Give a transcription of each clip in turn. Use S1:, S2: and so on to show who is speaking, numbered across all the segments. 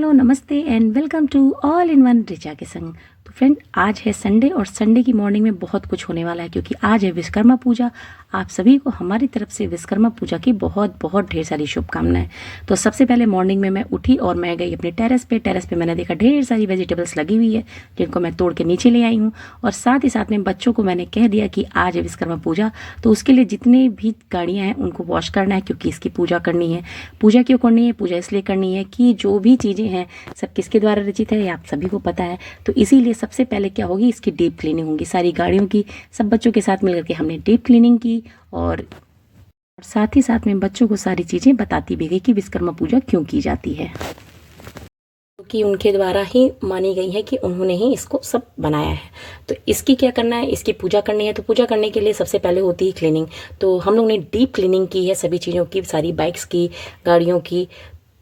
S1: Hello नमस्ते and welcome to all in one Richa के संग। तो फ्रेंड, आज है संडे और संडे की मॉर्निंग में बहुत कुछ होने वाला है क्योंकि आज है विश्वकर्मा पूजा। आप सभी को हमारी तरफ से विश्वकर्मा पूजा की बहुत बहुत ढेर सारी शुभकामनाएं। तो सबसे पहले मॉर्निंग में मैं उठी और मैं गई अपने टेरेस पे मैंने देखा ढेर सारी वेजिटेबल्स लगी हुई है जिनको मैं तोड़ के नीचे ले आई हूँ। और साथ ही साथ में बच्चों को मैंने कह दिया कि आज है विश्वकर्मा पूजा, तो उसके लिए जितने भी गाड़ियाँ हैं उनको वॉश करना है क्योंकि इसकी पूजा करनी है। पूजा क्यों करनी है? पूजा इसलिए करनी है कि जो भी चीज़ें हैं सब किसके द्वारा रचित है ये आप सभी को पता है। तो इसीलिए सबसे पहले क्या होगी, इसकी डीप क्लीनिंग होगी सारी गाड़ियों की। सब बच्चों के साथ मिलकर के हमने डीप क्लीनिंग की और साथ ही साथ में बच्चों को सारी चीज़ें बताती भी गई कि विश्वकर्मा पूजा क्यों की जाती है, कि उनके द्वारा ही मानी गई है कि उन्होंने ही इसको सब बनाया है। तो इसकी क्या करना है, इसकी पूजा करनी है। तो पूजा करने के लिए सबसे पहले होती है क्लीनिंग। तो हम लोग ने डीप क्लीनिंग की है सभी चीज़ों की, सारी बाइक्स की, गाड़ियों की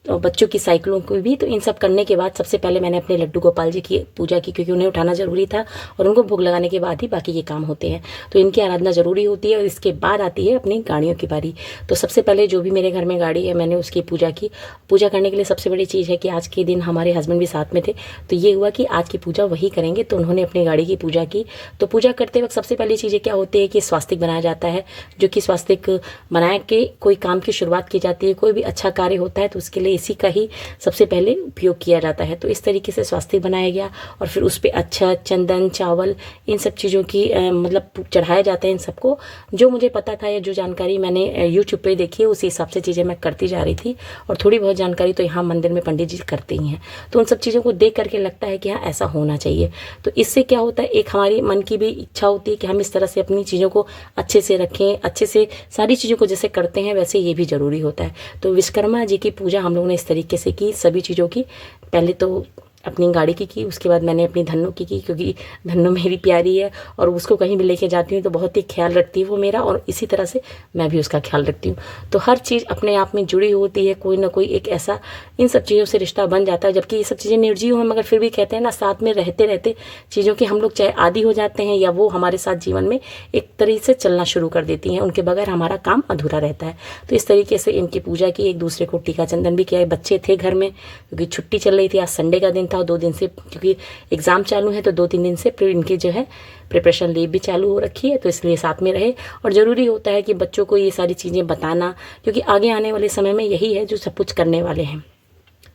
S1: और बच्चों की साइकिलों को भी। तो इन सब करने के बाद सबसे पहले मैंने अपने लड्डू गोपाल जी की पूजा की क्योंकि उन्हें उठाना ज़रूरी था और उनको भोग लगाने के बाद ही बाकी ये काम होते हैं। तो इनकी आराधना ज़रूरी होती है और इसके बाद आती है अपनी गाड़ियों की बारी। तो सबसे पहले जो भी मेरे घर में गाड़ी है मैंने उसकी पूजा की। पूजा करने के लिए सबसे बड़ी चीज़ है कि आज के दिन हमारे हस्बैंड भी साथ में थे, तो ये हुआ कि आज की पूजा वही करेंगे। तो उन्होंने अपनी गाड़ी की पूजा की। तो पूजा करते वक्त सबसे पहली चीज़ें क्या होती है कि स्वास्तिक बनाया जाता है, जो कि स्वास्तिक बना के कोई काम की शुरुआत की जाती है। कोई भी अच्छा कार्य होता है तो उसके लिए इसी का ही सबसे पहले उपयोग किया जाता है। तो इस तरीके से स्वास्तिक बनाया गया और फिर उस पर अच्छा चंदन, चावल, इन सब चीज़ों की मतलब चढ़ाया जाता है। इन सबको जो मुझे पता था या जो जानकारी मैंने यूट्यूब पे देखी है उसी हिसाब से चीज़ें मैं करती जा रही थी। और थोड़ी बहुत जानकारी तो यहाँ मंदिर में पंडित जी करते ही हैं। तो उन सब चीज़ों को देख करके लगता है कि हाँ ऐसा होना चाहिए। तो इससे क्या होता है, एक हमारी मन की भी इच्छा होती है कि हम इस तरह से अपनी चीज़ों को अच्छे से रखें, अच्छे से सारी चीज़ों को जैसे करते हैं वैसे ये भी ज़रूरी होता है। तो विश्वकर्मा जी की पूजा हम लोगों ने इस तरीके से की, सभी चीज़ों की। पहले तो अपनी गाड़ी की उसके बाद मैंने अपनी धन्नो की क्योंकि धन्नो मेरी प्यारी है और उसको कहीं भी लेके जाती हूँ तो बहुत ही ख्याल रखती है वो मेरा, और इसी तरह से मैं भी उसका ख्याल रखती हूँ। तो हर चीज़ अपने आप में जुड़ी होती है, कोई ना कोई एक ऐसा इन सब चीज़ों से रिश्ता बन जाता है। जबकि ये सब चीज़ें निर्जीव हैं मगर फिर भी कहते हैं ना, साथ में रहते रहते चीज़ों के हम लोग चाहे आदी हो जाते हैं या वो हमारे साथ जीवन में एक तरीके से चलना शुरू कर देती हैं। उनके बगैर हमारा काम अधूरा रहता है। तो इस तरीके से इनकी पूजा की, एक दूसरे को टीका चंदन भी किया। बच्चे थे घर में क्योंकि छुट्टी चल रही थी, आज संडे का दिन था। 2 दिन से क्योंकि एग्ज़ाम चालू है तो 2-3 दिन से इनकी जो है प्रिपरेशन लीव भी चालू हो रखी है, तो इसलिए साथ में रहे। और ज़रूरी होता है कि बच्चों को ये सारी चीज़ें बताना क्योंकि आगे आने वाले समय में यही है जो सब कुछ करने वाले हैं।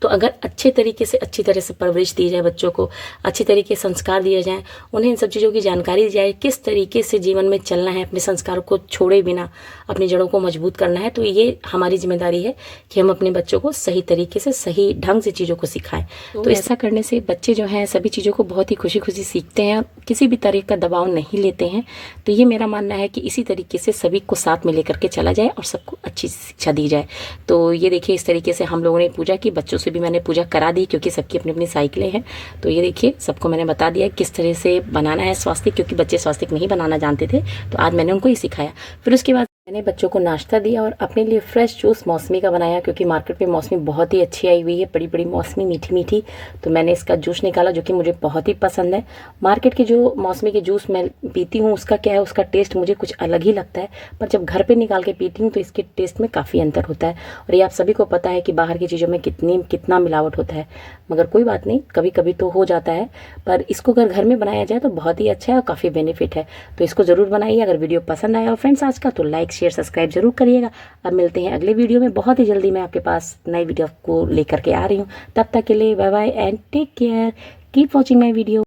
S1: तो अगर अच्छे तरीके से अच्छी तरह से परवरिश दी जाए, बच्चों को अच्छे तरीके से संस्कार दिए जाएँ, उन्हें इन सब चीज़ों की जानकारी दी जाए, किस तरीके से जीवन में चलना है, अपने संस्कारों को छोड़े बिना अपनी जड़ों को मजबूत करना है। तो ये हमारी जिम्मेदारी है कि हम अपने बच्चों को सही तरीके से, सही ढंग से चीज़ों को सिखाएं। तो ऐसा करने से बच्चे जो हैं सभी चीज़ों को बहुत ही खुशी खुशी सीखते हैं, किसी भी तरह का दबाव नहीं लेते हैं। तो ये मेरा मानना है कि इसी तरीके से सभी को साथ में लेकर के चला जाए और सबको अच्छी शिक्षा दी जाए। तो ये देखिए, इस तरीके से हम लोगों ने पूजा की। बच्चों भी मैंने पूजा करा दी क्योंकि सबकी अपनी अपनी साइकिलें हैं। तो ये देखिए, सबको मैंने बता दिया किस तरह से बनाना है स्वास्तिक, क्योंकि बच्चे स्वास्तिक नहीं बनाना जानते थे तो आज मैंने उनको ही सिखाया। फिर उसके बाद मैंने बच्चों को नाश्ता दिया और अपने लिए फ्रेश जूस मौसमी का बनाया क्योंकि मार्केट में मौसमी बहुत ही अच्छी आई हुई है, बड़ी बड़ी मौसमी, मीठी मीठी। तो मैंने इसका जूस निकाला जो कि मुझे बहुत ही पसंद है। मार्केट की जो मौसमी के जूस मैं पीती हूँ उसका क्या है, उसका टेस्ट मुझे कुछ अलग ही लगता है, पर जब घर पे निकाल के पीती हूँ तो इसके टेस्ट में काफ़ी अंतर होता है। और ये आप सभी को पता है कि बाहर की चीज़ों में कितना मिलावट होता है, मगर कोई बात नहीं, कभी कभी तो हो जाता है। पर इसको अगर घर में बनाया जाए तो बहुत ही अच्छा है और काफ़ी बेनिफिट है। तो इसको ज़रूर बनाइए। अगर वीडियो पसंद आया हो फ्रेंड्स आज का, तो लाइक शेयर सब्सक्राइब जरूर करिएगा। अब मिलते हैं अगले वीडियो में, बहुत ही जल्दी मैं आपके पास नई वीडियो को लेकर के आ रही हूँ। तब तक के लिए bye bye and take care, keep watching my video.